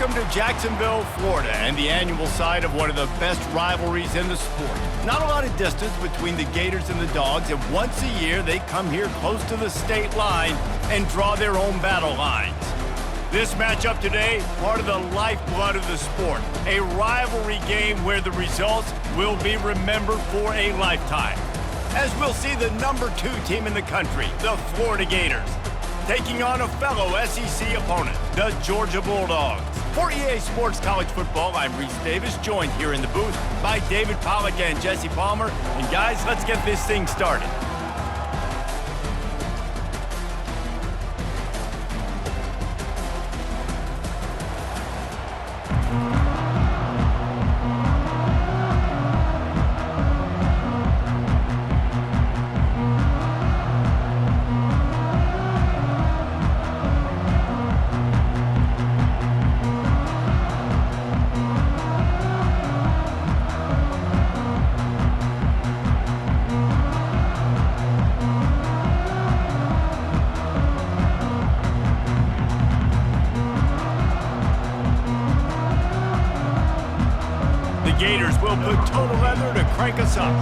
Welcome to Jacksonville, Florida, and the annual site of one of the best rivalries in the sport. Not a lot of distance between the Gators and the Dogs, and once a year they come here close to the state line and draw their own battle lines. This matchup today, part of the lifeblood of the sport, a rivalry game where the results will be remembered for a lifetime. As we'll see the #2 team in the country, the Florida Gators, taking on a fellow SEC opponent, the Georgia Bulldogs. For EA Sports College Football, I'm Reese Davis, joined here in the booth by David Pollack and Jesse Palmer. And guys, let's get this thing started. Gators will put total leather to crank us up.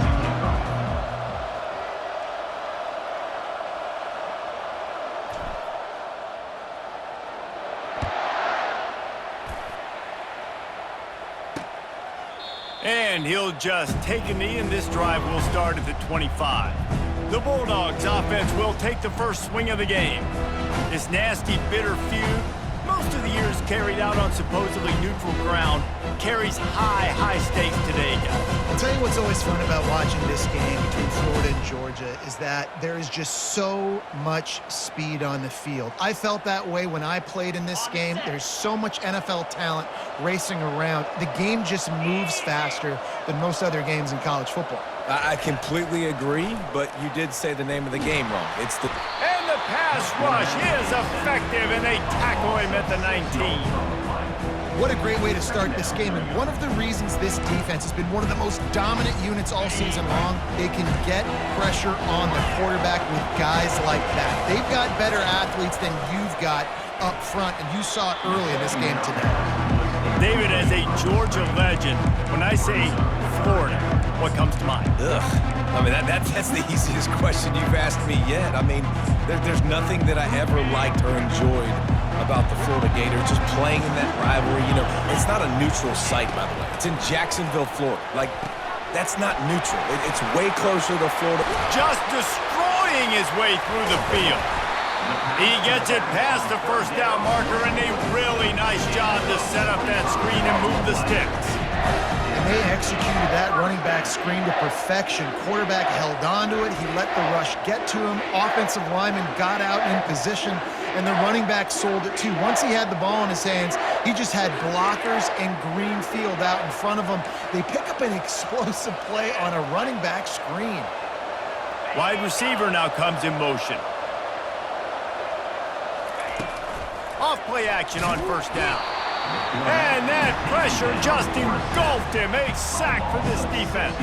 And he'll just take a knee, and this drive will start at the 25. The Bulldogs offense will take the first swing of the game. This nasty, bitter feud, most of the years carried out on supposedly neutral ground, carries high stakes today, guys. I'll tell you what's always fun about watching this game between Florida and Georgia is that there is just so much speed on the field. I felt that way when I played in this game. There's so much NFL talent racing around. The game just moves faster than most other games in college football. I completely agree, but you did say the name of the game wrong. It's the... And the pass rush is effective, and they tackle him at the 19. What a great way to start this game, and one of the reasons this defense has been one of the most dominant units all season long, they can get pressure on the quarterback with guys like that. They've got better athletes than you've got up front, and you saw it early in this game today. David, as a Georgia legend, when I say Florida, what comes to mind? Ugh. I mean, that's the easiest question you've asked me yet. I mean, there's nothing that I ever liked or enjoyed about the Florida Gators, just playing in that rivalry. You know, it's not a neutral site, by the way. It's in Jacksonville, Florida. Like, that's not neutral. It's way closer to Florida. Just destroying his way through the field. He gets it past the first down marker, and a really nice job to set up that screen and move the sticks. And they executed that running back screen to perfection. Quarterback held on to it. He let the rush get to him. Offensive lineman got out in position, and the running back sold it too. Once he had the ball in his hands, he just had blockers and green field out in front of him. They pick up an explosive play on a running back screen. Wide receiver now comes in motion. Off play action on first down. And that pressure just engulfed him. A sack for this defense.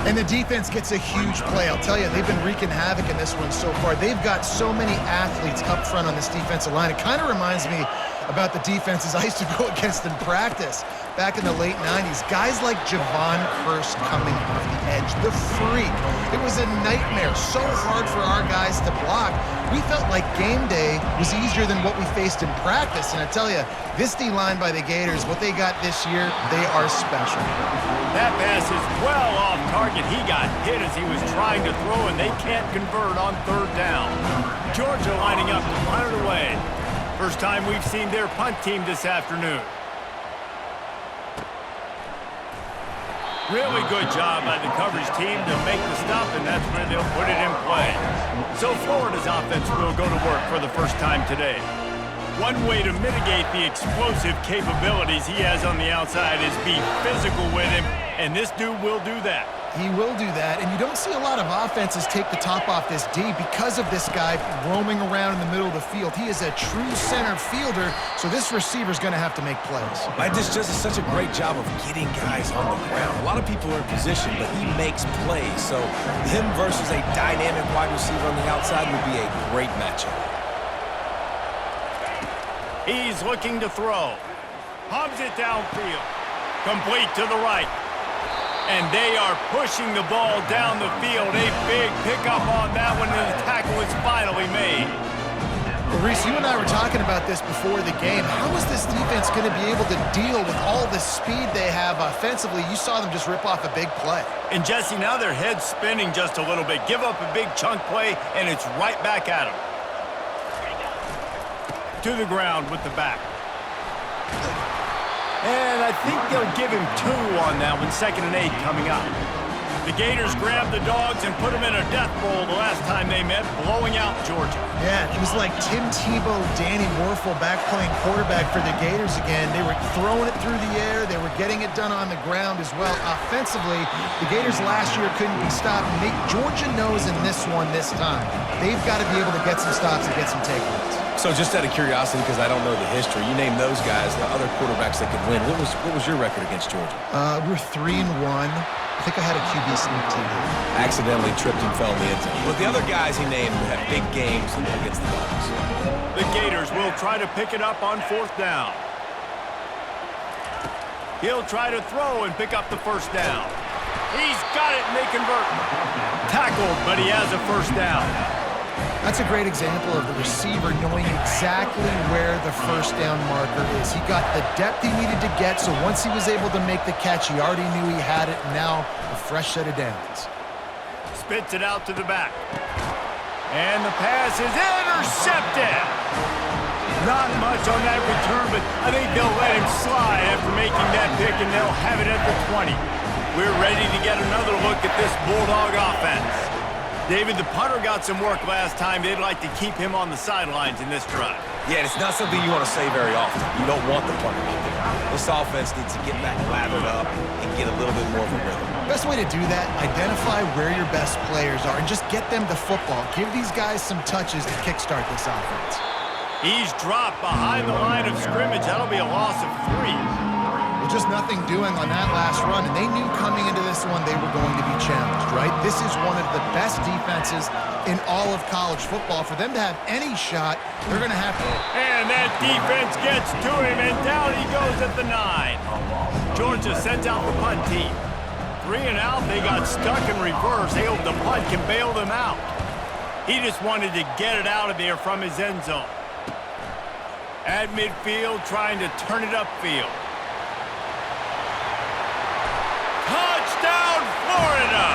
And the defense gets a huge play. I'll tell you, they've been wreaking havoc in this one so far. They've got so many athletes up front on this defensive line. It kind of reminds me about the defenses I used to go against in practice back in the late 90s. Guys like Javon Curse coming off the edge, the freak. It was a nightmare, so hard for our guys to block. We felt like game day was easier than what we faced in practice. And I tell you, this D-line by the Gators, what they got this year, they are special. That pass is well off target. He got hit as he was trying to throw, and they can't convert on third down. Georgia lining up to punt it away. First time we've seen their punt team this afternoon. Really good job by the coverage team to make the stop, and that's where they'll put it in play. So Florida's offense will go to work for the first time today. One way to mitigate the explosive capabilities he has on the outside is be physical with him, and this dude will do that. He will do that, and you don't see a lot of offenses take the top off this D because of this guy roaming around in the middle of the field. He is a true center fielder, so this receiver's going to have to make plays. This just is such a great job of getting guys on the ground. A lot of people are in position, but he makes plays, so him versus a dynamic wide receiver on the outside would be a great matchup. He's looking to throw. Pumps it downfield. Complete to the right. And they are pushing the ball down the field. A big pickup on that one, and the tackle is finally made. Well, Reese, you and I were talking about this before the game. How is this defense going to be able to deal with all the speed they have offensively? You saw them just rip off a big play. And Jesse, now their head's spinning just a little bit. Give up a big chunk play, and it's right back at them. To the ground with the back. And I think they'll give him 2 on that one. 2nd and 8 coming up. The Gators grabbed the Dogs and put them in a death roll the last time they met, blowing out Georgia. Yeah, it was like Tim Tebow, Danny Werfel back playing quarterback for the Gators again. They were throwing it through the air. They were getting it done on the ground as well. Offensively, the Gators last year couldn't be stopped. Georgia knows in this one this time. They've got to be able to get some stops and get some takeaways. So just out of curiosity, because I don't know the history, you name those guys, the other quarterbacks that could win. What was your record against Georgia? We're 3-1. I think I had a QB sneak team. Accidentally tripped and fell in the end zone. But the other guys he named had big games against the Dogs. The Gators will try to pick it up on 4th down. He'll try to throw and pick up the 1st down. He's got it, and they convert. Tackled, but he has a 1st down. That's a great example of the receiver knowing exactly where the 1st down marker is. He got the depth he needed to get, so once he was able to make the catch, he already knew he had it, and now a fresh set of downs. Spits it out to the back. And the pass is intercepted. Not much on that return, but I think they'll let him slide after making that pick, and they'll have it at the 20. We're ready to get another look at this Bulldog offense. David, the punter got some work last time. They'd like to keep him on the sidelines in this drive. Yeah, it's not something you want to say very often. You don't want the punter out there. This offense needs to get back lathered up and get a little bit more of a rhythm. Best way to do that, identify where your best players are and just get them the football. Give these guys some touches to kickstart this offense. He's dropped behind the line of scrimmage. That'll be a loss of 3. Just nothing doing on that last run, and they knew coming into this one they were going to be challenged, right? This is one of the best defenses in all of college football. For them to have any shot, they're going to have to. And that defense gets to him, and down he goes at the 9. Georgia sends out the punt team. 3 and out, they got stuck in reverse. They hope the punt can bail them out. He just wanted to get it out of there from his end zone. At midfield, trying to turn it upfield. Touchdown, Florida!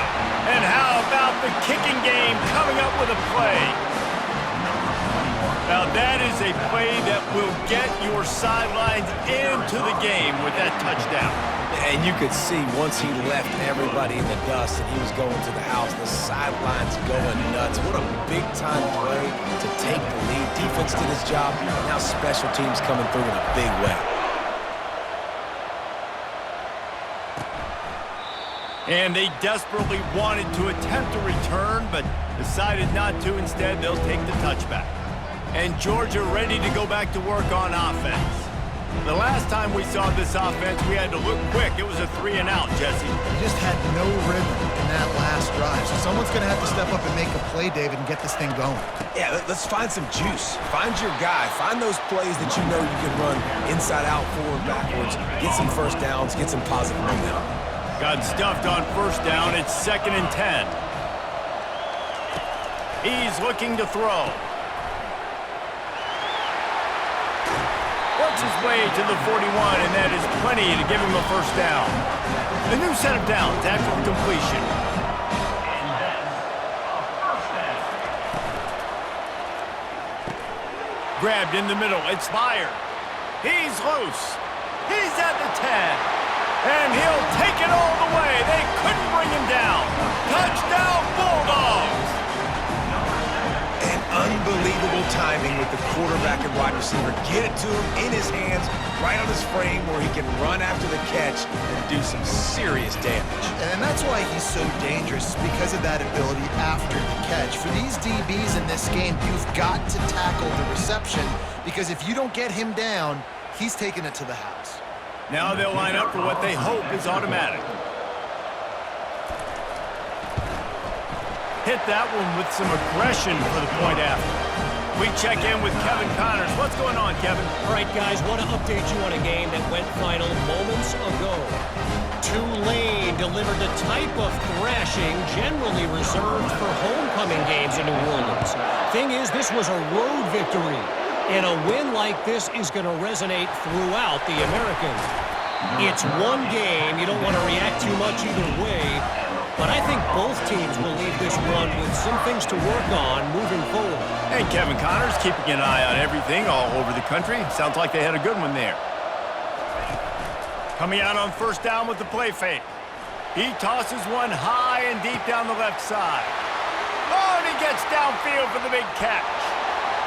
And how about the kicking game coming up with a play? Now that is a play that will get your sidelines into the game with that touchdown. And you could see once he left everybody in the dust and he was going to the house, the sidelines going nuts. What a big-time play to take the lead. Defense did his job. Now special teams coming through in a big way. And they desperately wanted to attempt a return, but decided not to. Instead, they'll take the touchback. And Georgia ready to go back to work on offense. The last time we saw this offense, we had to look quick. It was a 3 and out, Jesse. They just had no rhythm in that last drive. So someone's going to have to step up and make a play, David, and get this thing going. Yeah, let's find some juice. Find your guy. Find those plays that you know you can run inside out, forward, backwards. Get some 1st downs. Get some positive momentum. Got stuffed on 1st down. It's 2nd and 10. He's looking to throw. Works his way to the 41, and that is plenty to give him a 1st down. A new set of downs after the completion. Grabbed in the middle. It's fired. He's loose. He's at the 10. And he'll take it all the way. They couldn't bring him down. Touchdown, Bulldogs! And unbelievable timing with the quarterback and wide receiver. Get it to him in his hands, right on his frame where he can run after the catch and do some serious damage. And that's why he's so dangerous, because of that ability after the catch. For these DBs in this game, you've got to tackle the reception, because if you don't get him down, he's taking it to the house. Now they'll line up for what they hope is automatic. Hit that one with some aggression for the point after. We check in with Kevin Connors. What's going on, Kevin? All right, guys, want to update you on a game that went final moments ago. Tulane delivered the type of thrashing generally reserved for homecoming games in New Orleans. Thing is, this was a road victory, and a win like this is going to resonate throughout the American. It's one game. You don't want to react too much either way, but I think both teams will leave this one with some things to work on moving forward. And Kevin Connors keeping an eye on everything all over the country. Sounds like they had a good one there. Coming out on first down with the play fake. He tosses one high and deep down the left side. Oh, and he gets downfield for the big catch.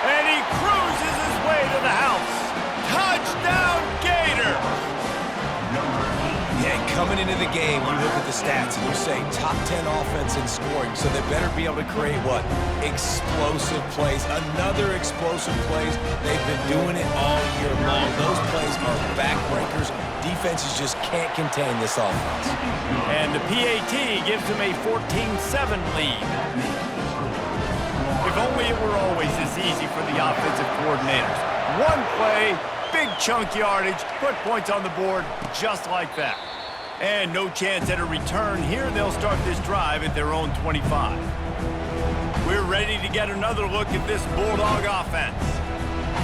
And he cruises his way to the house. Touchdown, Gators! Yeah, coming into the game, you look at the stats and you say top 10 offense in scoring, so they better be able to create what? Explosive plays. Another explosive plays. They've been doing it all year long. Those plays are backbreakers. Defenses just can't contain this offense. And the PAT gives them a 14-7 lead. If only it were always this easy for the offensive coordinators. One play, big chunk yardage, put points on the board just like that. And no chance at a return here. They'll start this drive at their own 25. We're ready to get another look at this Bulldog offense.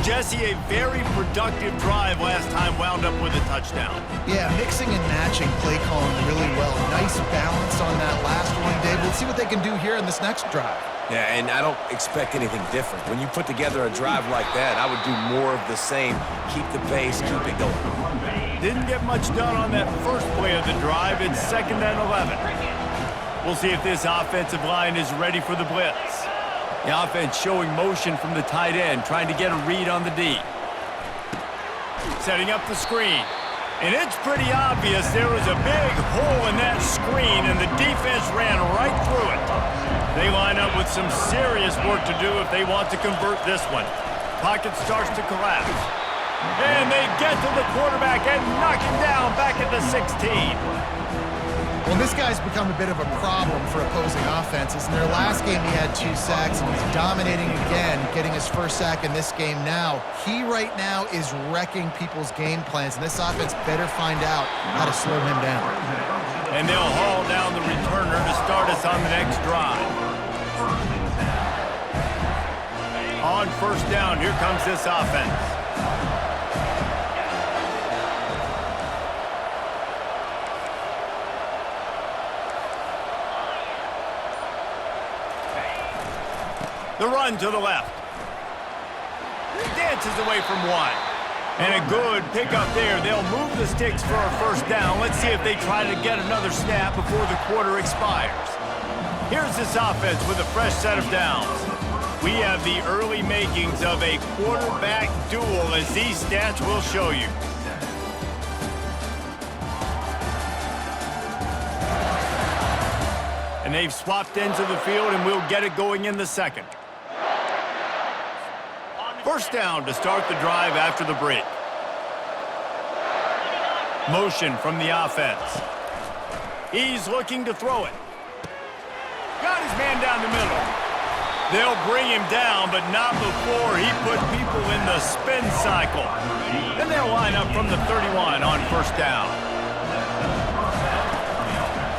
Jesse, a very productive drive last time wound up with a touchdown. Yeah, mixing and matching play calling really well. Nice balance on that last one, Dave. Let's see what they can do here in this next drive. Yeah, and I don't expect anything different. When you put together a drive like that, I would do more of the same. Keep the pace, keep it going. Didn't get much done on that first play of the drive. It's 2nd and 11. We'll see if this offensive line is ready for the blitz. The offense showing motion from the tight end, trying to get a read on the D. Setting up the screen. And it's pretty obvious there was a big hole in that screen, and the defense ran right through it. They line up with some serious work to do if they want to convert this one. Pocket starts to collapse. And they get to the quarterback and knock him down back at the 16. Well, this guy's become a bit of a problem for opposing offenses. In their last game, he had 2 sacks, and he's dominating again, getting his first sack in this game now. He right now is wrecking people's game plans, and this offense better find out how to slow him down. And they'll haul down the returner to start us on the next drive. On first down, here comes this offense. The run to the left. Dances away from one. And a good pickup there. They'll move the sticks for a first down. Let's see if they try to get another snap before the quarter expires. Here's this offense with a fresh set of downs. We have the early makings of a quarterback duel, as these stats will show you. And they've swapped ends of the field, and we'll get it going in the second. First down to start the drive after the break. Motion from the offense. He's looking to throw it. Got his man down the middle. They'll bring him down, but not before he put people in the spin cycle. Then they'll line up from the 31 on first down.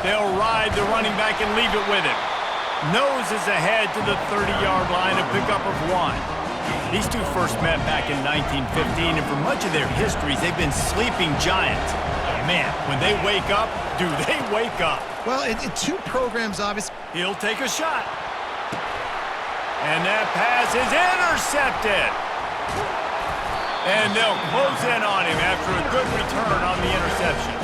They'll ride the running back and leave it with him. Noses ahead to the 30-yard line, a pickup of 1. These two first met back in 1915, and for much of their histories, they've been sleeping giants. Man, when they wake up, do they wake up? Well, two programs, obviously. He'll take a shot. And that pass is intercepted. And they'll close in on him after a good return on the interception.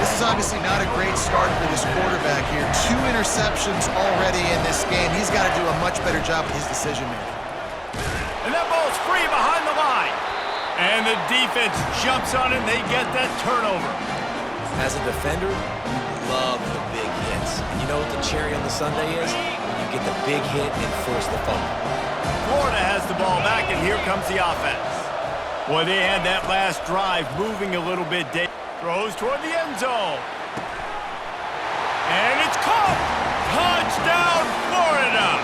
This is obviously not a great start for this quarterback here. 2 interceptions already in this game. He's got to do a much better job with his decision-making. And that ball's free behind the line. And the defense jumps on it, and they get that turnover. As a defender, you love the big hits. And you know what the cherry on the sundae is? When you get the big hit and force the fumble. Florida has the ball back, and here comes the offense. Boy, they had that last drive moving a little bit. Throws toward the end zone. And it's caught! Touchdown, Florida!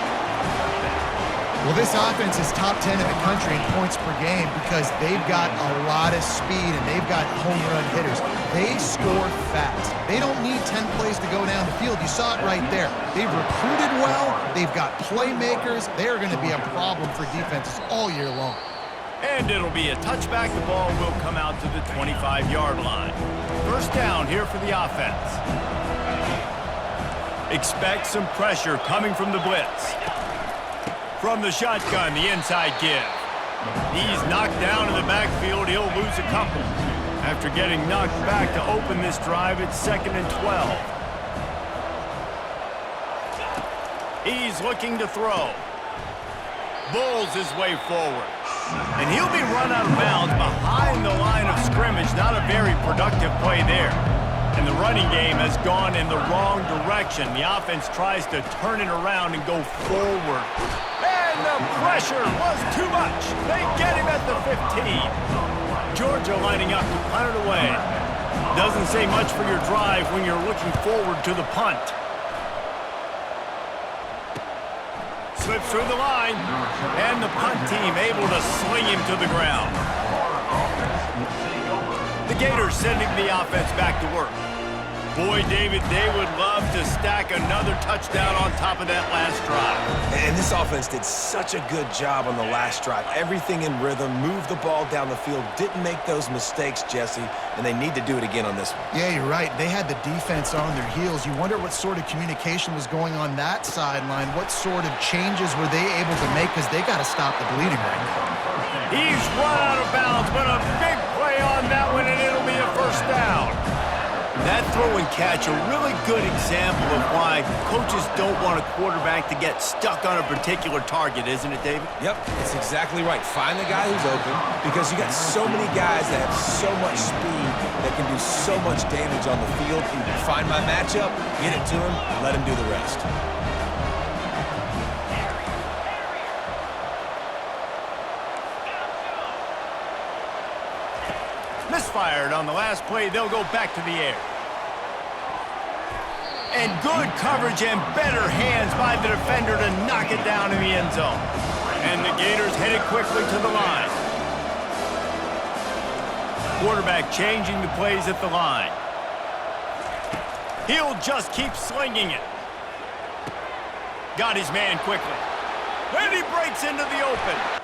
Well, this offense is top 10 in the country in points per game because they've got a lot of speed and they've got home run hitters. They score fast. They don't need 10 plays to go down the field. You saw it right there. They've recruited well. They've got playmakers. They're going to be a problem for defenses all year long. And it'll be a touchback. The ball will come out to the 25-yard line. First down here for the offense. Expect some pressure coming from the blitz. From the shotgun, the inside give. He's knocked down in the backfield. He'll lose a couple. After getting knocked back to open this drive, it's 2nd and 12. He's looking to throw. Bulls his way forward. And he'll be run out of bounds behind the line of scrimmage. Not a very productive play there. And the running game has gone in the wrong direction. The offense tries to turn it around and go forward. And the pressure was too much. They get him at the 15. Georgia lining up to punt it away. Doesn't say much for your drive when you're looking forward to the punt. Slips through the line. And the punt team able to sling him to the ground. The Gators sending the offense back to work. Boy, David, they would love to stack another touchdown on top of that last drive. And this offense did such a good job on the last drive. Everything in rhythm, moved the ball down the field, didn't make those mistakes, Jesse, and they need to do it again on this one. Yeah, you're right. They had the defense on their heels. You wonder what sort of communication was going on that sideline. What sort of changes were they able to make because they got to stop the bleeding right now. He's run out of bounds, but a big play on that one, and it'll be a first down. That throw and catch, a really good example of why coaches don't want a quarterback to get stuck on a particular target, isn't it, David? Yep, it's exactly right. Find the guy who's open because you got so many guys that have so much speed that can do so much damage on the field. Find my matchup, get it to him, let him do the rest. Misfired on the last play. They'll go back to the air. And good coverage and better hands by the defender to knock it down in the end zone. And the Gators headed quickly to the line. Quarterback changing the plays at the line. He'll just keep slinging it. Got his man quickly. And he breaks into the open.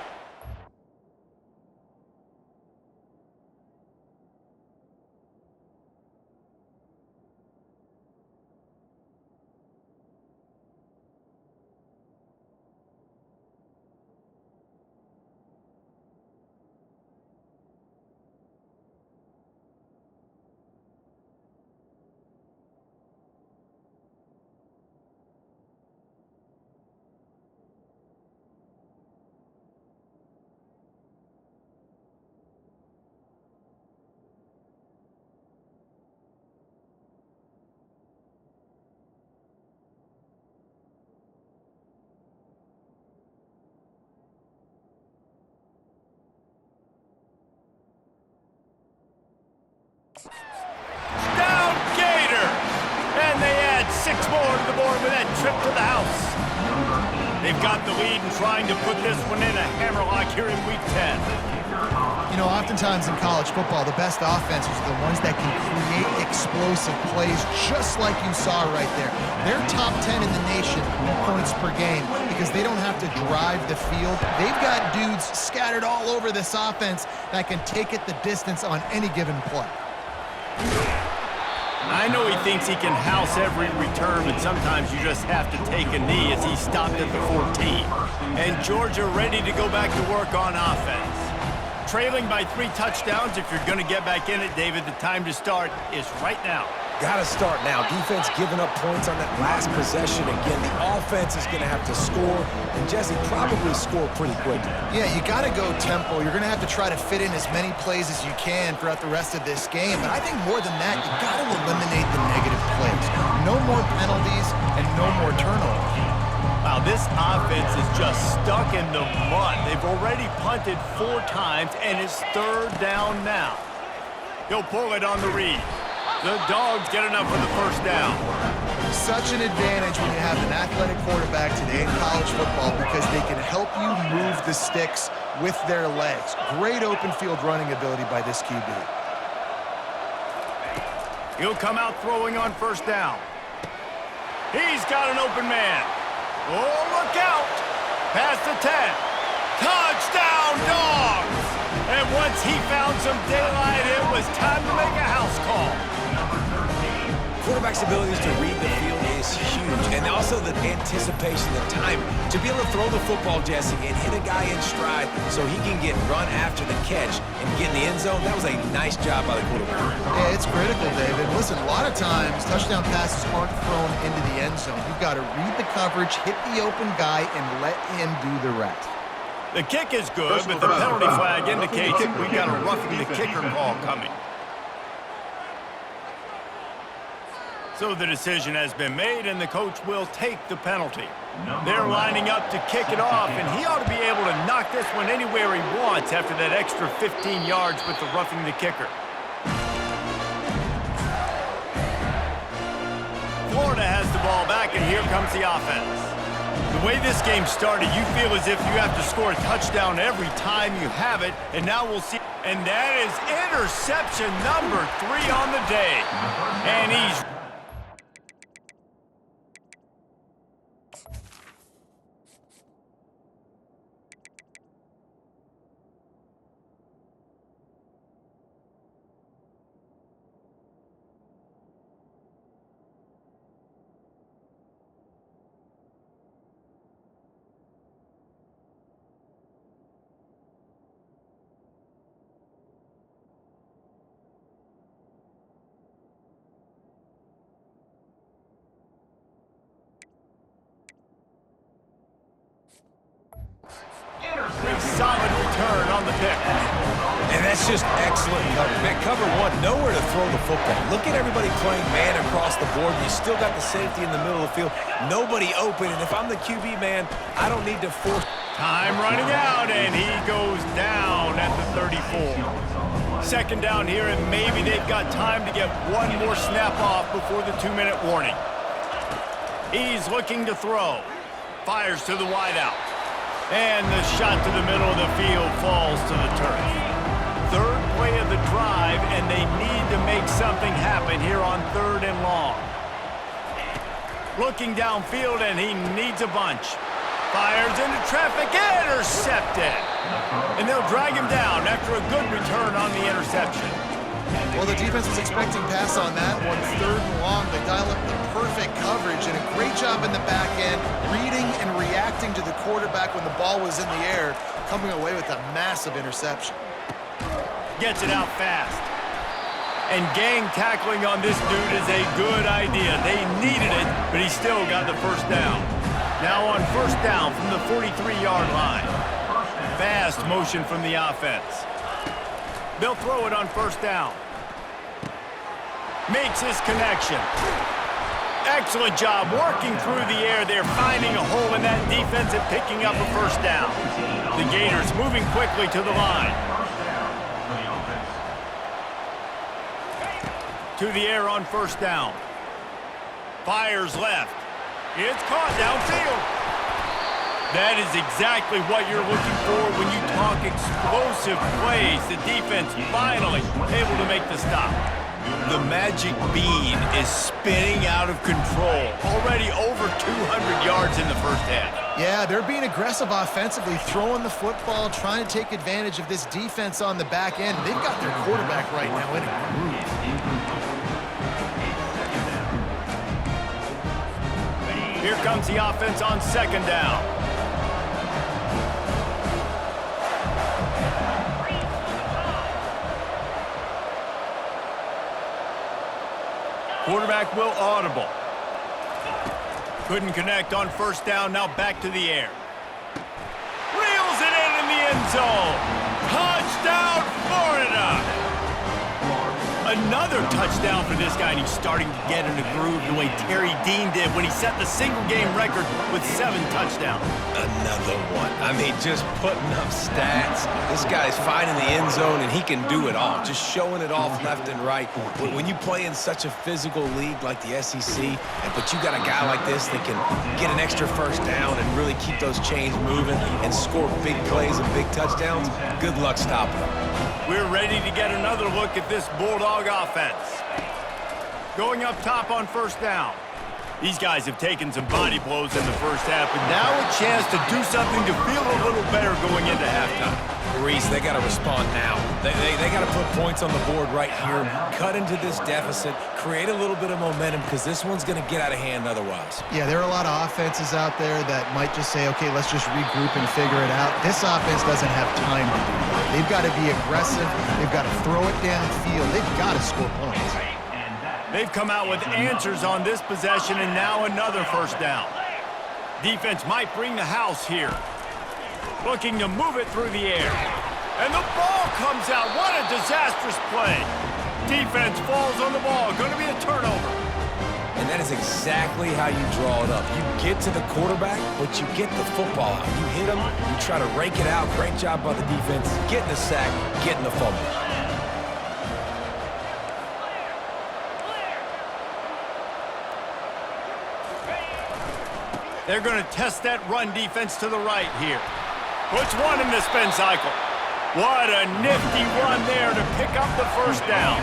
Down Gators! And they add 6 more to the board with that trip to the house. They've got the lead and trying to put this one in a hammerlock here in Week 10. You know, oftentimes in college football, the best offenses are the ones that can create explosive plays just like you saw right there. They're top 10 in the nation in points per game because they don't have to drive the field. They've got dudes scattered all over this offense that can take it the distance on any given play. I know he thinks he can house every return, but sometimes you just have to take a knee as he stopped at the 14. And Georgia ready to go back to work on offense. Trailing by 3 touchdowns. If you're going to get back in it, David, the time to start is right now. Got to start now. Defense giving up points on that last possession. Again, the offense is going to have to score, and Jesse probably score pretty quickly. Yeah, you got to go tempo. You're going to have to try to fit in as many plays as you can throughout the rest of this game. But I think more than that, you got to eliminate the negative plays. No more penalties and no more turnovers. Wow, this offense is just stuck in the mud. They've already punted 4 times, and it's 3rd down now. He'll pull it on the read. The Dogs get enough for the first down. Such an advantage when you have an athletic quarterback today in college football because they can help you move the sticks with their legs. Great open field running ability by this QB. He'll come out throwing on first down. He's got an open man. Oh, look out! Past the 10. Touchdown, Dogs! And once he found some daylight, it was time to make a house call. Quarterback's abilities to read the field is huge, and also the anticipation, the time to be able to throw the football, Jesse, and hit a guy in stride so he can get run after the catch and get in the end zone. That was a nice job by the quarterback. Yeah, it's critical, David. Listen, a lot of times touchdown passes aren't thrown into the end zone. You've got to read the coverage, hit the open guy, and let him do the rest. The kick is good, but the penalty flag indicates we've got a roughing the kicker call coming. So the decision has been made, and the coach will take the penalty. They're lining up to kick it off, and he ought to be able to knock this one anywhere he wants after that extra 15 yards with the roughing the kicker. Florida has the ball back, and here comes the offense. The way this game started, you feel as if you have to score a touchdown every time you have it, and now we'll see. And that is interception number 3 on the day. And he's... solid return on the pick. And that's just excellent coverage. Man, cover one, nowhere to throw the football. Look at everybody playing man across the board. You still got the safety in the middle of the field. Nobody open, and if I'm the QB, man, I don't need to force. Time running out, and he goes down at the 34. Second down here, and maybe they've got time to get one more snap off before the 2-minute warning. He's looking to throw. Fires to the wideout. And the shot to the middle of the field falls to the turf. Third play of the drive, and they need to make something happen here on 3rd and long. Looking downfield, and he needs a bunch. Fires into traffic, intercepted. And they'll drag him down after a good return on the interception. Well, the defense was expecting pass on that one. 3rd and long, they dial up the perfect coverage and a great job in the back end, reading and reacting to the quarterback when the ball was in the air, coming away with a massive interception. Gets it out fast. And gang tackling on this dude is a good idea. They needed it, but he still got the first down. Now on first down from the 43-yard line. Fast motion from the offense. They'll throw it on first down. Makes his connection. Excellent job working through the air. They're finding a hole in that defense and picking up a first down. The Gators moving quickly to the line. To the air on first down. Fires left. It's caught downfield. That is exactly what you're looking for when you talk explosive plays. The defense finally able to make the stop. The magic bean is spinning out of control. Already over 200 yards in the first half. Yeah, they're being aggressive offensively, throwing the football, trying to take advantage of this defense on the back end. They've got their quarterback right now in a groove. Here comes the offense on second down. Quarterback will audible. Couldn't connect on first down, now back to the air. Reels it in the end zone. Touchdown, Florida! A Another touchdown for this guy, and he's starting to get in a groove the way Terry Dean did when he set the single-game record with 7 touchdowns. Another one. I mean, just putting up stats. This guy's finding the end zone, and he can do it all, just showing it off left and right. When you play in such a physical league like the SEC, but you got a guy like this that can get an extra first down and really keep those chains moving and score big plays and big touchdowns, good luck stopping him. We're ready to get another look at this Bulldog offense. Going up top on first down. These guys have taken some body blows in the first half, but now a chance to do something to feel a little better going into halftime. Reese, they got to respond now. They got to put points on the board right here, cut into this deficit, create a little bit of momentum, because this one's going to get out of hand otherwise. Yeah, there are a lot of offenses out there that might just say, okay, let's just regroup and figure it out. This offense doesn't have time to do that. They've got to be aggressive. They've got to throw it downfield. They've got to score points. They've come out with answers on this possession, and now another first down. Defense might bring the house here. Looking to move it through the air. And the ball comes out. What a disastrous play. Defense falls on the ball. Going to be a turnover. And that is exactly how you draw it up. You get to the quarterback, but you get the football out. You hit him, you try to rake it out. Great job by the defense. Getting the sack, getting the fumble. They're going to test that run defense to the right here. Puts one in the spin cycle. What a nifty run there to pick up the first down.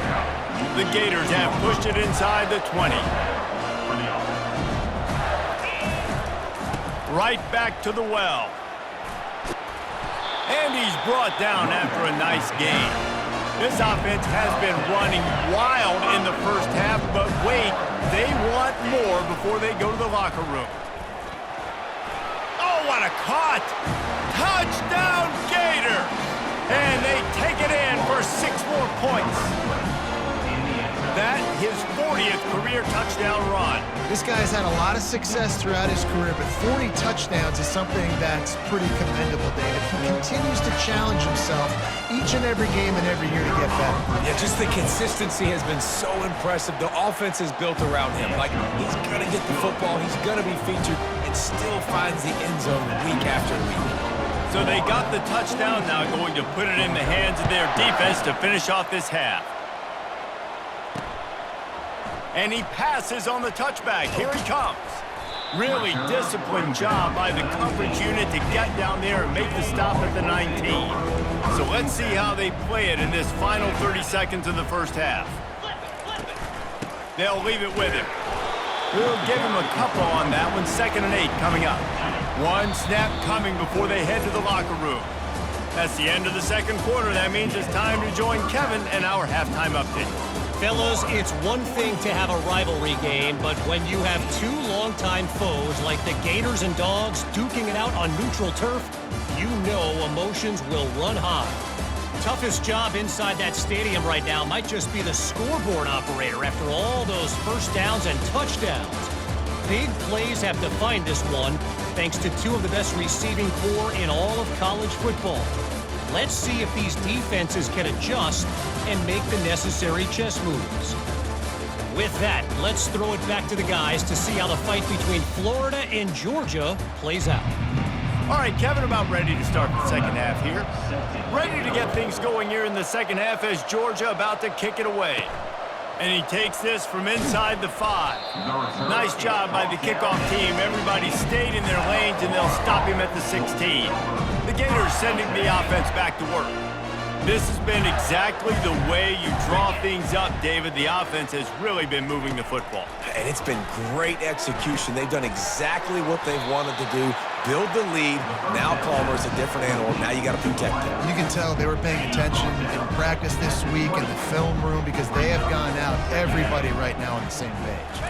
The Gators have pushed it inside the 20. Right back to the well. And he's brought down after a nice gain. This offense has been running wild in the first half, but wait, they want more before they go to the locker room. Oh, what a caught! Touchdown, Gator! And they take it in for 6 more points. That, his 40th career touchdown run. This guy's had a lot of success throughout his career, but 40 touchdowns is something that's pretty commendable, David. He continues to challenge himself each and every game and every year to get better. Yeah, just the consistency has been so impressive. The offense is built around him. Like, he's going to get the football, he's going to be featured, and still finds the end zone week after week. So they got the touchdown, now going to put it in the hands of their defense to finish off this half. And he passes on the touchback. Here he comes. Really disciplined job by the coverage unit to get down there and make the stop at the 19. So let's see how they play it in this final 30 seconds of the first half. They'll leave it with him. We'll give him a couple on that one. 2nd and 8 coming up. One snap coming before they head to the locker room. That's the end of the second quarter. That means it's time to join Kevin and our halftime update. Fellas, it's one thing to have a rivalry game, but when you have 2 longtime foes like the Gators and Dogs duking it out on neutral turf, you know emotions will run high. Toughest job inside that stadium right now might just be the scoreboard operator after all those first downs and touchdowns. Big plays have defined this one, thanks to 2 of the best receiving corps in all of college football. Let's see if these defenses can adjust and make the necessary chess moves. With that, let's throw it back to the guys to see how the fight between Florida and Georgia plays out. All right, Kevin, about ready to start the second half here. Ready to get things going here in the second half as Georgia about to kick it away. And he takes this from inside the 5. Nice job by the kickoff team. Everybody stayed in their lanes, and they'll stop him at the 16. The Gators sending the offense back to work. This has been exactly the way you draw things up, David. The offense has really been moving the football. And it's been great execution. They've done exactly what they've wanted to do. Build the lead. Now Palmer's a different animal. Now you got to protect him. You can tell they were paying attention in practice this week in the film room because they have gone out, everybody right now on the same page.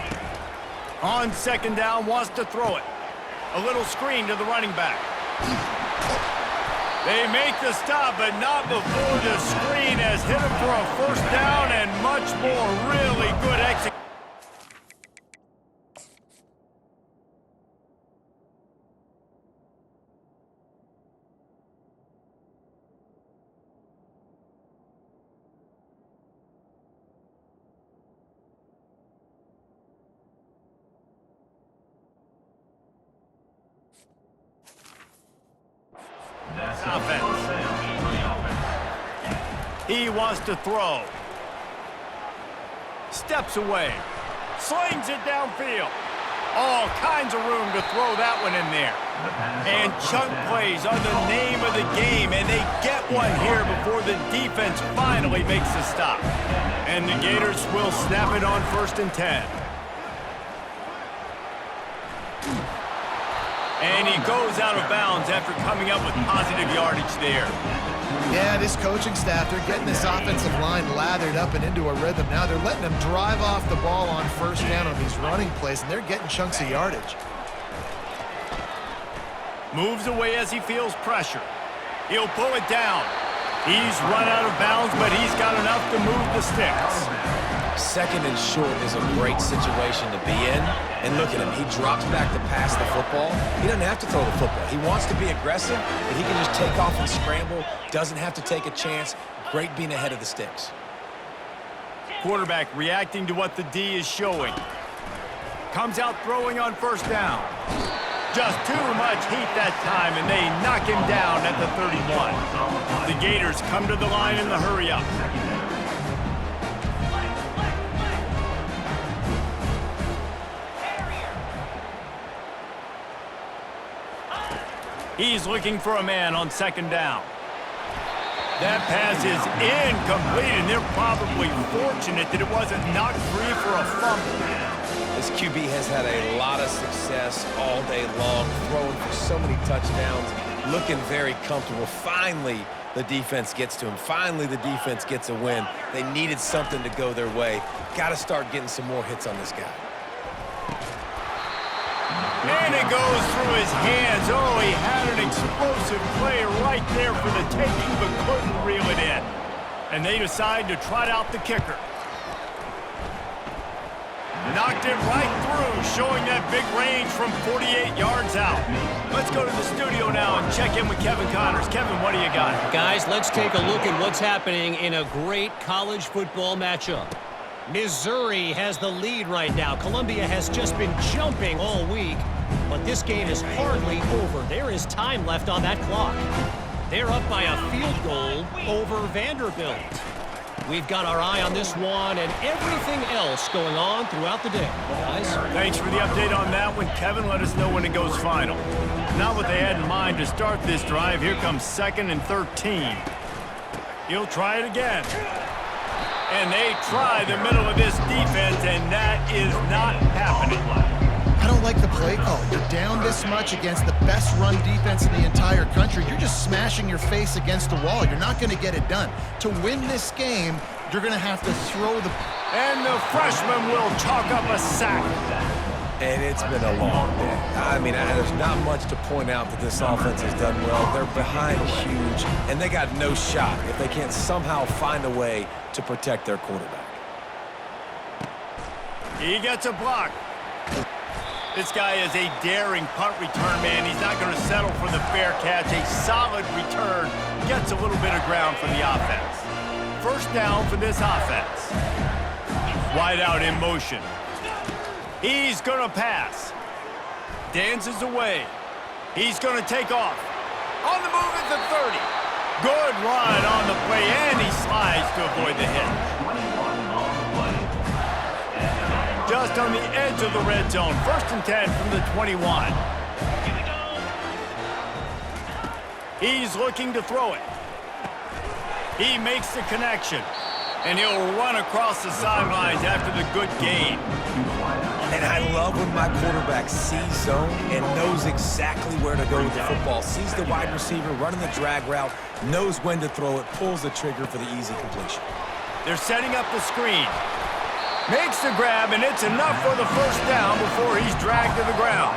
On 2nd down, wants to throw it. A little screen to the running back. They make the stop, but not before the screen has hit him for a first down and much more. Really good execution. He wants to throw. Steps away. Slings it downfield. All kinds of room to throw that one in there. And chunk plays are the name of the game, and they get one here before the defense finally makes the stop. And the Gators will snap it on 1st and 10. And he goes out of bounds after coming up with positive yardage there. Yeah, this coaching staff, they're getting this offensive line lathered up and into a rhythm now. They're letting them drive off the ball on 1st down on these running plays, and they're getting chunks of yardage. Moves away as he feels pressure. He'll pull it down. He's run out of bounds, but he's got enough to move the sticks. 2nd and short is a great situation to be in. And look at him. He drops back to pass the football. He doesn't have to throw the football. He wants to be aggressive, but he can just take off and scramble. Doesn't have to take a chance. Great being ahead of the sticks. Quarterback reacting to what the D is showing. Comes out throwing on 1st down. Just too much heat that time, and they knock him down at the 31. The Gators come to the line in the hurry-up. He's looking for a man on 2nd down. That pass is incomplete, and they're probably fortunate that it wasn't knocked free for a fumble. This QB has had a lot of success all day long, throwing for so many touchdowns, looking very comfortable. Finally, the defense gets to him. Finally, the defense gets a win. They needed something to go their way. Got to start getting some more hits on this guy. And it goes through his hands. Oh, he had an explosive play right there for the taking, but couldn't reel it in. And they decide to trot out the kicker. Knocked it right through, showing that big range from 48 yards out. Let's go to the studio now and check in with Kevin Connors. Kevin, what do you got? Guys, let's take a look at what's happening in a great college football matchup. Missouri has the lead right now. Columbia has just been jumping all week, but this game is hardly over. There is time left on that clock. They're up by a field goal over Vanderbilt. We've got our eye on this one and everything else going on throughout the day, guys. Thanks for the update on that one, Kevin. Let us know when it goes final. Not what they had in mind to start this drive. Here comes 2nd and 13. He'll try it again. And they try the middle of this defense, and that is not happening. I don't like the play call. You're down this much against the best run defense in the entire country. You're just smashing your face against the wall. You're not going to get it done. To win this game, you're going to have to throw the... And the freshman will chalk up a sack. And it's been a long day. I mean, there's not much to point out that this offense has done well. They're behind huge, and they got no shot if they can't somehow find a way to protect their quarterback. He gets a block. This guy is a daring punt return man. He's not going to settle for the fair catch. A solid return gets a little bit of ground for the offense. 1st down for this offense. Wide out in motion. He's going to pass. Dances away. He's going to take off. On the move at the 30. Good run on the play, and he slides to avoid the hit. Just on the edge of the red zone. 1st and 10 from the 21. He's looking to throw it. He makes the connection. And he'll run across the sidelines after the good gain. And I love when my quarterback sees zone and knows exactly where to go with the football. Sees the wide receiver running the drag route, knows when to throw it, pulls the trigger for the easy completion. They're setting up the screen. Makes the grab, and it's enough for the 1st down before he's dragged to the ground.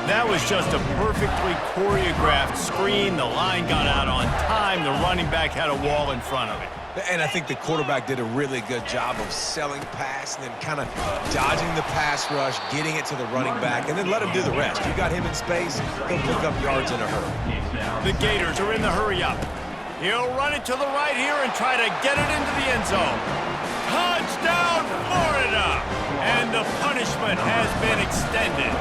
That was just a perfectly choreographed screen. The line got out on time. The running back had a wall in front of it. And I think the quarterback did a really good job of selling pass and then kind of dodging the pass rush, getting it to the running back, and then let him do the rest. You got him in space, he'll pick up yards in a hurry. The Gators are in the hurry-up. He'll run it to the right here and try to get it into the end zone. Touchdown, Florida! And the punishment has been extended.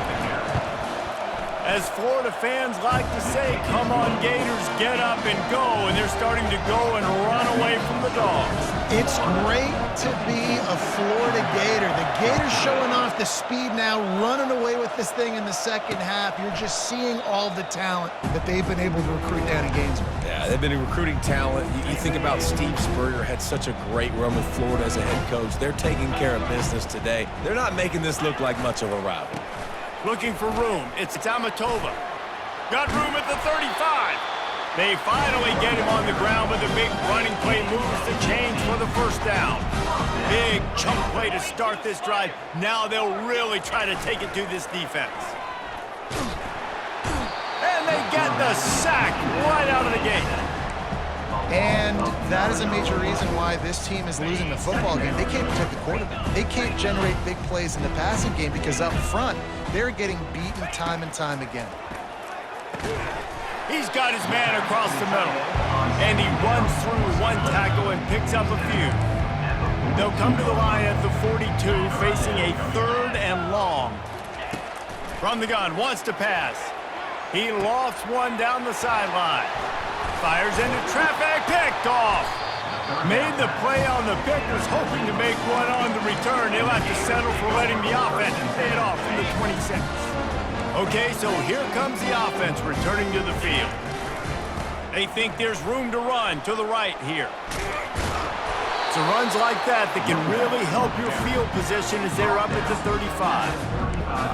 As Florida fans like to say, come on Gators, get up and go, and they're starting to go and run away from the Dogs. It's great to be a Florida Gator. The Gators showing off the speed now, running away with this thing in the second half. You're just seeing all the talent that they've been able to recruit down in Gainesville. Yeah, they've been recruiting talent. You think about Steve Spurrier, had such a great run with Florida as a head coach. They're taking care of business today. They're not making this look like much of a rival. Looking for room. It's Amatova. Got room at the 35. They finally get him on the ground with a big running play, moves the chains for the first down. Big chunk play to start this drive. Now they'll really try to take it to this defense. And they get the sack right out of the gate. And that is a major reason why this team is losing the football game. They can't protect the quarterback. They can't generate big plays in the passing game because up front, they're getting beaten time and time again. He's got his man across the middle. And he runs through one tackle and picks up a few. They'll come to the line at the 42, facing a 3rd and long. From the gun, wants to pass. He lofts one down the sideline. Fires into traffic, picked off. Made the play on the pick, was hoping to make one on the return. He'll have to settle for letting the offense pay it off from the 26. Okay, so here comes the offense returning to the field. They think there's room to run to the right here. So runs like that can really help your field position as they're up at the 35.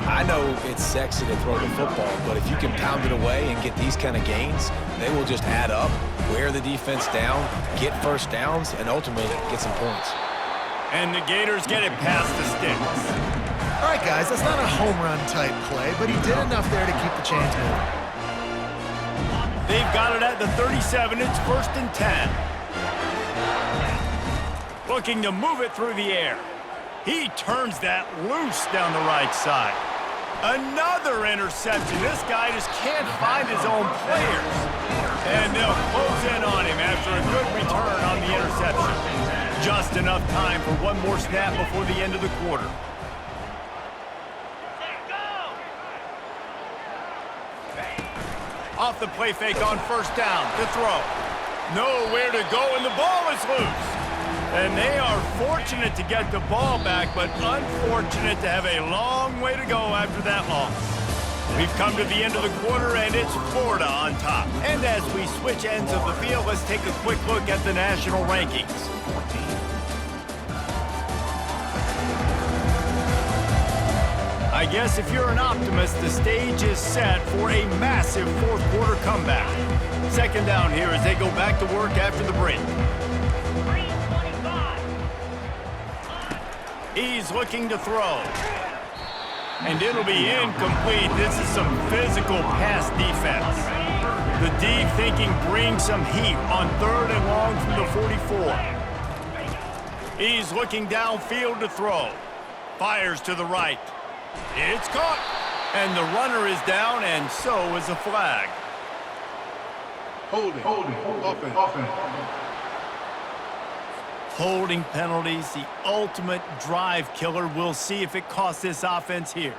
I know it's sexy to throw the football, but if you can pound it away and get these kind of gains, they will just add up, wear the defense down, get first downs, and ultimately get some points. And the Gators get it past the sticks. All right, guys, that's not a home run type play, but he did enough there to keep the chains moving. They've got it at the 37. It's 1st and 10. Looking to move it through the air. He turns that loose down the right side. Another interception. This guy just can't find his own players. And they'll close in on him after a good return on the interception. Just enough time for one more snap before the end of the quarter. Off the play fake on 1st down to throw. Nowhere to go, and the ball is loose. And they are fortunate to get the ball back, but unfortunate to have a long way to go after that loss. We've come to the end of the quarter, and it's Florida on top. And as we switch ends of the field, let's take a quick look at the national rankings. I guess if you're an optimist, the stage is set for a massive 4th quarter comeback. 2nd down here as they go back to work after the break. He's looking to throw. And it'll be incomplete. This is some physical pass defense. The D thinking bring some heat on 3rd and long from the 44. He's looking downfield to throw. Fires to the right. It's caught. And the runner is down, and so is a flag. Holding, offense. Holding penalties, the ultimate drive killer. We'll see if it costs this offense here.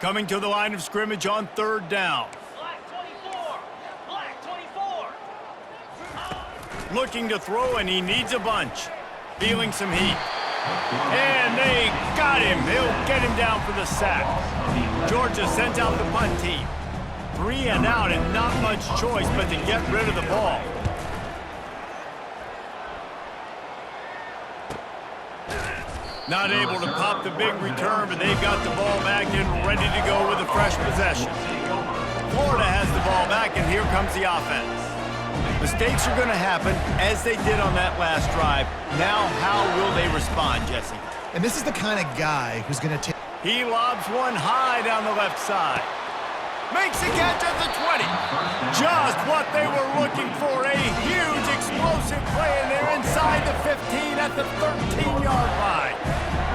Coming to the line of scrimmage on 3rd down. Black 24. Black 24. Looking to throw, and he needs a bunch. Feeling some heat. And they got him. They'll get him down for the sack. Georgia sends out the punt team. 3 and out, and not much choice but to get rid of the ball. Not able to pop the big return, but they've got the ball back and ready to go with a fresh possession. Florida has the ball back, and here comes the offense. Mistakes are going to happen, as they did on that last drive. Now, how will they respond, Jesse? And this is the kind of guy who's going to take... He lobs one high down the left side. Makes a catch at the 20. Just what they were looking for. A huge explosive play, and they're inside the 15 at the 13-yard line.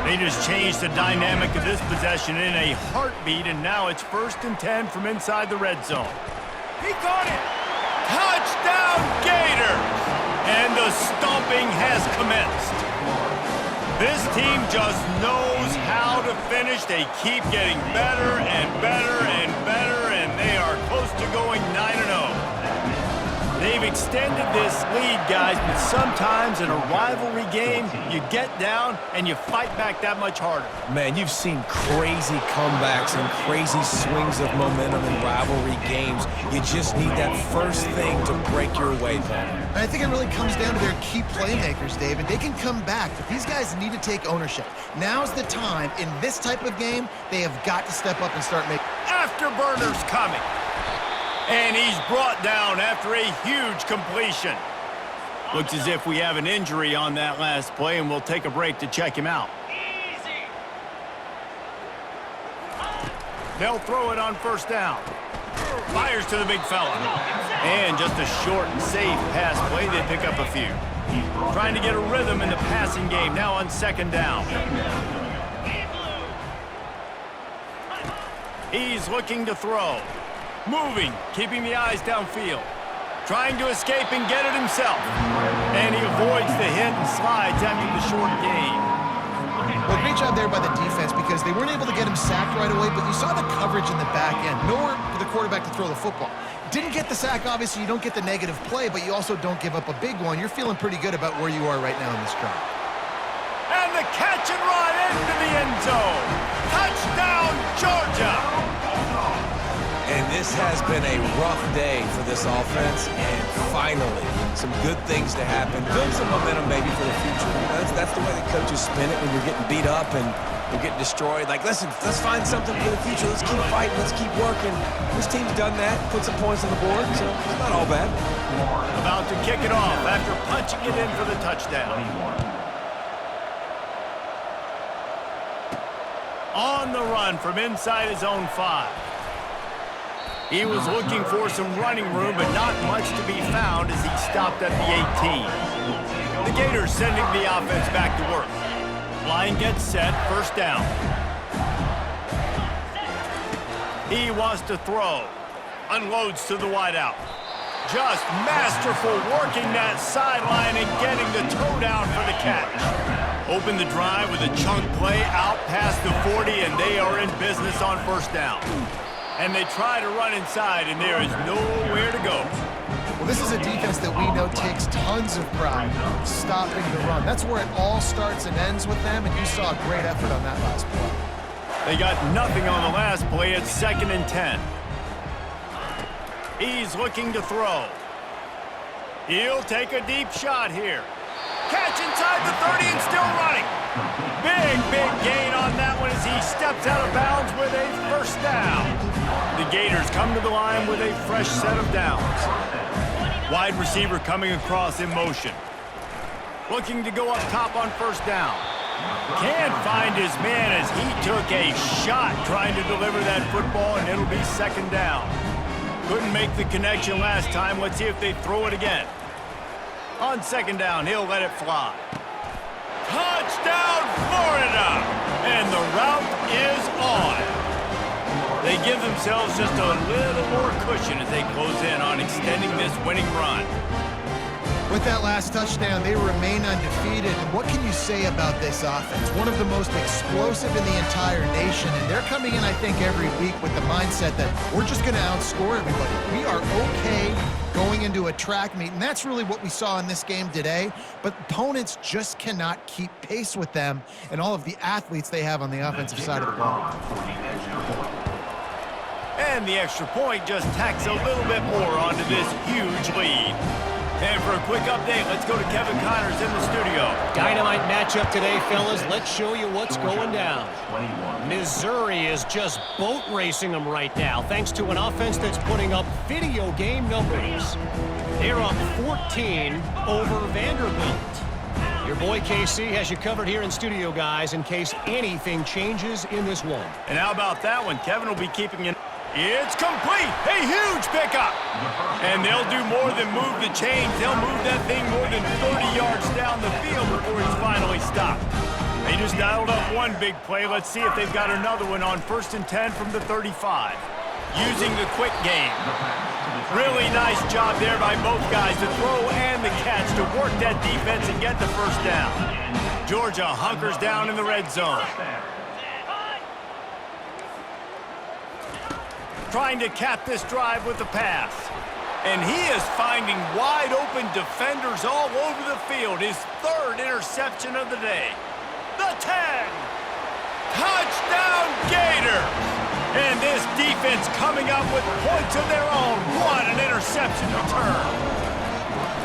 They just changed the dynamic of this possession in a heartbeat, and now it's 1st and 10 from inside the red zone. He caught it. Touchdown, Gators! And the stomping has commenced. This team just knows how to finish. They keep getting better and better and better, and to going 9-0. They've extended this lead, guys, but sometimes in a rivalry game, you get down and you fight back that much harder. Man, you've seen crazy comebacks and crazy swings of momentum in rivalry games. You just need that first thing to break your way, Paul. And I think it really comes down to their key playmakers, David. They can come back, but these guys need to take ownership. Now's the time. In this type of game, they have got to step up and start making... Afterburners coming. And he's brought down after a huge completion. Looks as if we have an injury on that last play, and we'll take a break to check him out. Easy. They'll throw it on first down. Fires to the big fella. And just a short and safe pass play. They pick up a few. Trying to get a rhythm in the passing game. Now on second down. He's looking to throw. Moving, keeping the eyes downfield. Trying to escape and get it himself. And he avoids the hit and slides after the short gain. Well, great job there by the defense because they weren't able to get him sacked right away, but you saw the coverage in the back end. Nowhere for the quarterback to throw the football. Didn't get the sack, obviously. You don't get the negative play, but you also don't give up a big one. You're feeling pretty good about where you are right now in this drive. And the catch and run into the end zone. Touchdown, Georgia! And this has been a rough day for this offense, and finally, some good things to happen. Build some momentum maybe for the future. That's the way the coaches spin it when you're getting beat up and you're getting destroyed. Like, listen, let's find something for the future. Let's keep fighting. Let's keep working. This team's done that, put some points on the board, so it's not all bad. About to kick it off after punching it in for the touchdown. On the run from inside his own 5. He was looking for some running room, but not much to be found as he stopped at the 18. The Gators sending the offense back to work. Line gets set, first down. He wants to throw. Unloads to the wideout. Just masterful working that sideline and getting the toe down for the catch. Open the drive with a chunk play out past the 40, and they are in business on first down. And they try to run inside, and there is nowhere to go. Well, this is a defense that we know takes tons of pride stopping the run. That's where it all starts and ends with them, and you saw a great effort on that last play. They got nothing on the last play. It's 2nd and 10. He's looking to throw. He'll take a deep shot here. Catch inside the 30 and still running. Big gain on that one as he steps out of bounds with a first down. The Gators come to the line with a fresh set of downs. Wide receiver coming across in motion. Looking to go up top on first down. Can't find his man as he took a shot trying to deliver that football, and it'll be 2nd down. Couldn't make the connection last time. Let's see if they throw it again. On 2nd down, he'll let it fly. Touchdown, Florida! And the route is on. They give themselves just a little more cushion as they close in on extending this winning run. With that last touchdown, they remain undefeated. And what can you say about this offense? One of the most explosive in the entire nation. And they're coming in, I think, every week with the mindset that we're just going to outscore everybody. We are okay going into a track meet. And that's really what we saw in this game today. But opponents just cannot keep pace with them and all of the athletes they have on the offensive side of the ball. And the extra point just tacks a little bit more onto this huge lead. And for a quick update, let's go to Kevin Connors in the studio. Dynamite matchup today, fellas. Let's show you what's going down. Missouri is just boat racing them right now, thanks to an offense that's putting up video game numbers. They're up 14 over Vanderbilt. Your boy KC has you covered here in studio, guys, in case anything changes in this one. And how about that one? Kevin will be keeping it. It's complete. A huge pickup. And they'll do more than move the chains. They'll move that thing more than 30 yards down the field before it's finally stopped. They just dialed up one big play. Let's see if they've got another one on 1st and 10 from the 35. Using the quick game. Really nice job there by both guys, the throw and the catch, to work that defense and get the first down. Georgia hunkers down in the red zone. trying to cap this drive with the pass. And he is finding wide-open defenders all over the field. His third interception of the day. The 10. Touchdown Gators! And this defense coming up with points of their own. What an interception return.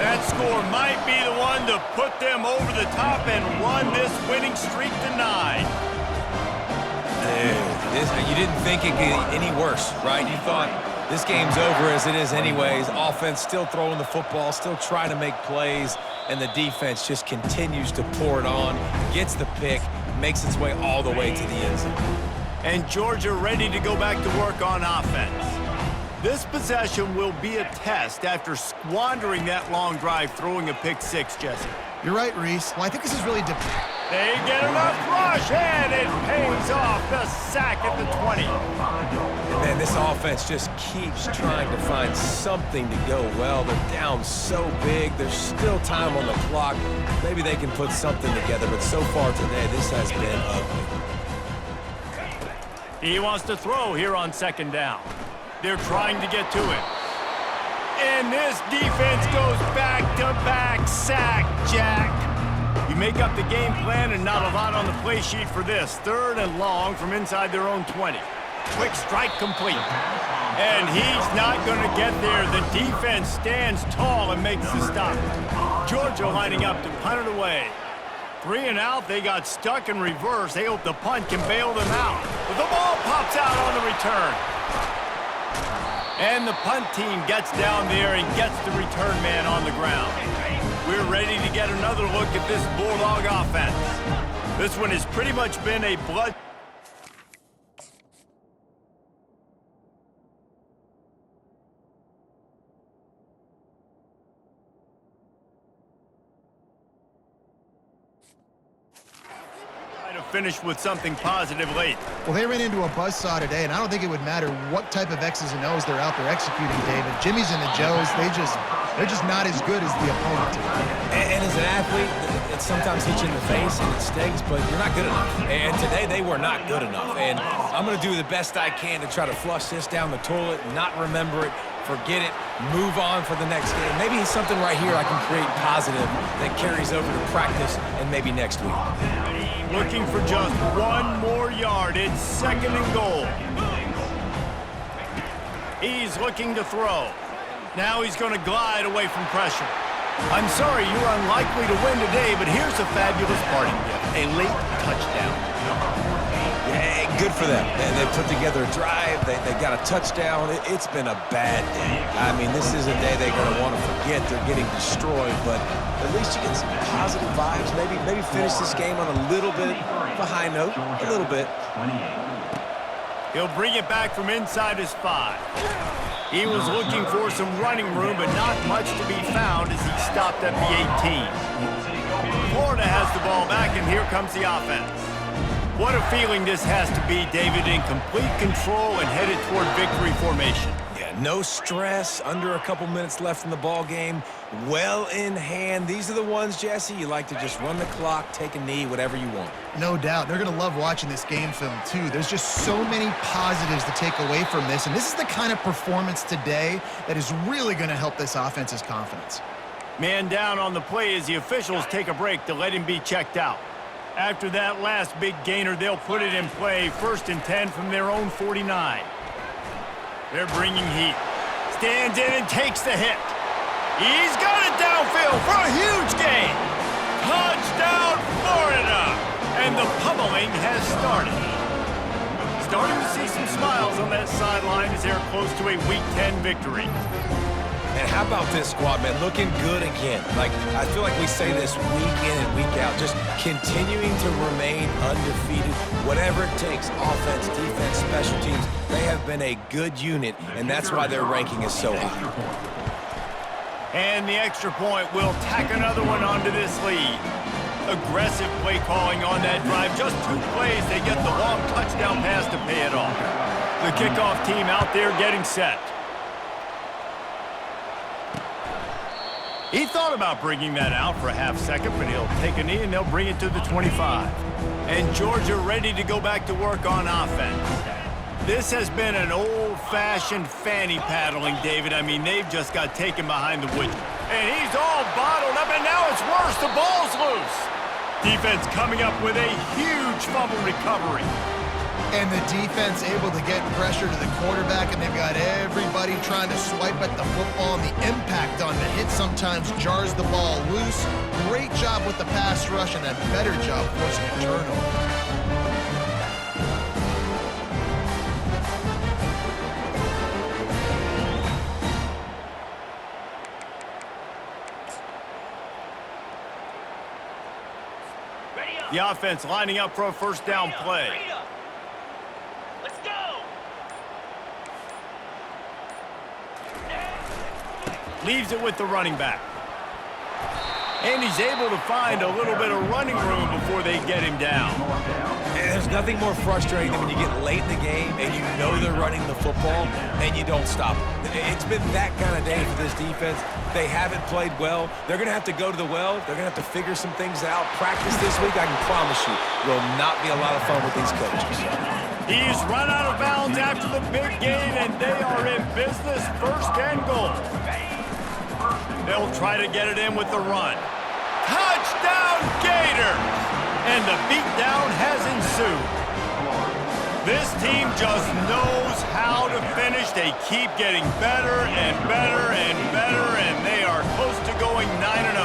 That score might be the one to put them over the top and run this winning streak to 9. You didn't think it could get any worse, right? You thought this game's over as it is anyways. Offense still throwing the football, still trying to make plays, and the defense just continues to pour it on, gets the pick, makes its way all the way to the end zone. And Georgia ready to go back to work on offense. This possession will be a test after squandering that long drive throwing a pick six, Jesse. You're right, Reese. Well, I think this is really... They get enough rush, and it pays off. The sack at the 20. Man, this offense just keeps trying to find something to go well. They're down so big. There's still time on the clock. Maybe they can put something together, but so far today, this has been ugly. He wants to throw here on second down. They're trying to get to it. And this defense goes back-to-back sack, Jack. You make up the game plan and not a lot on the play sheet for this. Third and long from inside their own 20. Quick strike complete. And he's not going to get there. The defense stands tall and makes the stop. Georgia lining up to punt it away. 3 and out, they got stuck in reverse. They hope the punt can bail them out. But the ball pops out on the return. And the punt team gets down there and gets the return man on the ground. We're ready to get another look at this Bulldog offense. This one has pretty much been a blood... finish with something positive late. Well, they ran into a buzzsaw today, and I don't think it would matter what type of X's and O's they're out there executing, David. Jimmy's and the Joes, they're just not as good as the opponent. And as an athlete, it sometimes hits you in the face and it stings, but you're not good enough. And today they were not good enough. And I'm going to do the best I can to try to flush this down the toilet, not remember it, forget it, move on for the next game. Maybe something right here I can create positive that carries over to practice and maybe next week. Looking for just one more yard. It's second and goal. He's looking to throw. Now he's going to glide away from pressure. I'm sorry you're unlikely to win today, but here's a fabulous parting gift. A late touchdown. Yeah, good for them. They put together a drive. They got a touchdown. It's been a bad day. I mean, this is a day they're going to want to forget. They're getting destroyed, but at least you get some positive vibes. Maybe finish this game on a little bit of a high note. A little bit. He'll bring it back from inside his 5. He was looking for some running room, but not much to be found as he stopped at the 18. Florida has the ball back, and here comes the offense. What a feeling this has to be, David, in complete control and headed toward victory formation. Yeah, no stress, under a couple minutes left in the ball game, well in hand. These are the ones, Jesse, you like to just run the clock, take a knee, whatever you want. No doubt. They're going to love watching this game film, too. There's just so many positives to take away from this, and this is the kind of performance today that is really going to help this offense's confidence. Man down on the play as the officials take a break to let him be checked out. After that last big gainer, they'll put it in play. 1st and 10 from their own 49. They're bringing heat. Stands in and takes the hit. He's got it downfield for a huge gain. Touchdown, Florida! And the pummeling has started. Starting to see some smiles on that sideline as they're close to a Week 10 victory. And how about this squad, man? Looking good again. Like, I feel like we say this week in and week out, just continuing to remain undefeated. Whatever it takes, offense, defense, special teams, they have been a good unit, and that's why their ranking is so high. And the extra point will tack another one onto this lead. Aggressive play calling on that drive. Just 2 plays, they get the long touchdown pass to pay it off. The kickoff team out there getting set. He thought about bringing that out for a half second, but he'll take a knee and they'll bring it to the 25. And Georgia ready to go back to work on offense. This has been an old-fashioned fanny paddling, David. I mean, they've just got taken behind the wood. And he's all bottled up, and now it's worse. The ball's loose. Defense coming up with a huge fumble recovery. And the defense able to get pressure to the quarterback, and they've got everybody trying to swipe at the football, and the impact on the hit sometimes jars the ball loose. Great job with the pass rush, and a better job forcing a turnover. The offense lining up for a first down play. Ready up. Let's go. Leaves it with the running back. And he's able to find a little bit of running room before they get him down. And there's nothing more frustrating than when you get late in the game and you know they're running the football and you don't stop it. It's been that kind of day for this defense. They haven't played well. They're going to have to go to the well. They're going to have to figure some things out. Practice this week, I can promise you, will not be a lot of fun with these coaches. He's run out of bounds after the big gain, and they are in business, first and goal. They'll try to get it in with the run. Touchdown, Gators! And the beatdown has ensued. This team just knows how to finish. They keep getting better and better and better, and they are close to going 9-0.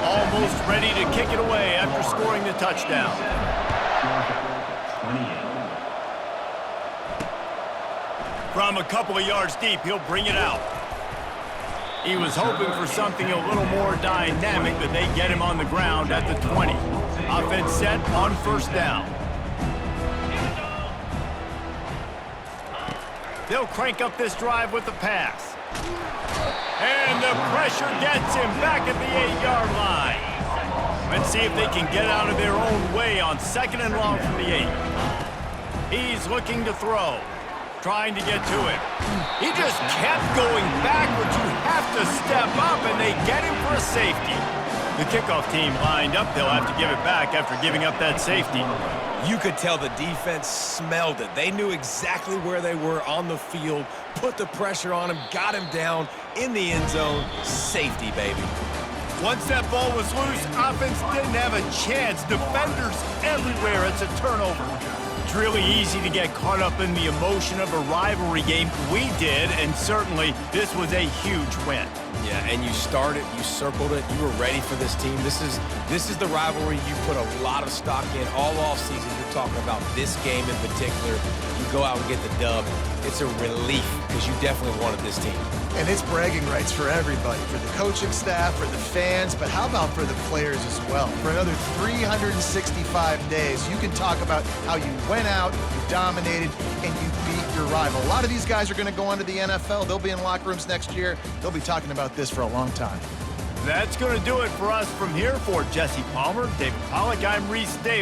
Almost ready to kick it away after scoring the touchdown. From a couple of yards deep, he'll bring it out. He was hoping for something a little more dynamic, but they get him on the ground at the 20. Offense set on first down. They'll crank up this drive with the pass. And the pressure gets him back at the 8-yard line. Let's see if they can get out of their own way on second and long from the 8. He's looking to throw. Trying to get to it. He just kept going backwards. You have to step up, and they get him for a safety. The kickoff team lined up. They'll have to give it back after giving up that safety. You could tell the defense smelled it. They knew exactly where they were on the field, put the pressure on him, got him down in the end zone. Safety, baby. Once that ball was loose, offense didn't have a chance. Defenders everywhere. It's a turnover. It's really easy to get caught up in the emotion of a rivalry game. We did, and certainly this was a huge win. Yeah, and you started, you circled it, you were ready for this team. This is the rivalry you put a lot of stock in all offseason. You're talking about this game in particular. You go out and get the dub. It's a relief because you definitely wanted this team. And it's bragging rights for everybody, for the coaching staff, for the fans, but how about for the players as well? For another 365 days, you can talk about how you went out, you dominated, and you beat your rival. A lot of these guys are going to go on to the NFL. They'll be in locker rooms next year. They'll be talking about this for a long time. That's going to do it for us from here. For Jesse Palmer, David Pollack, I'm Reese Davis.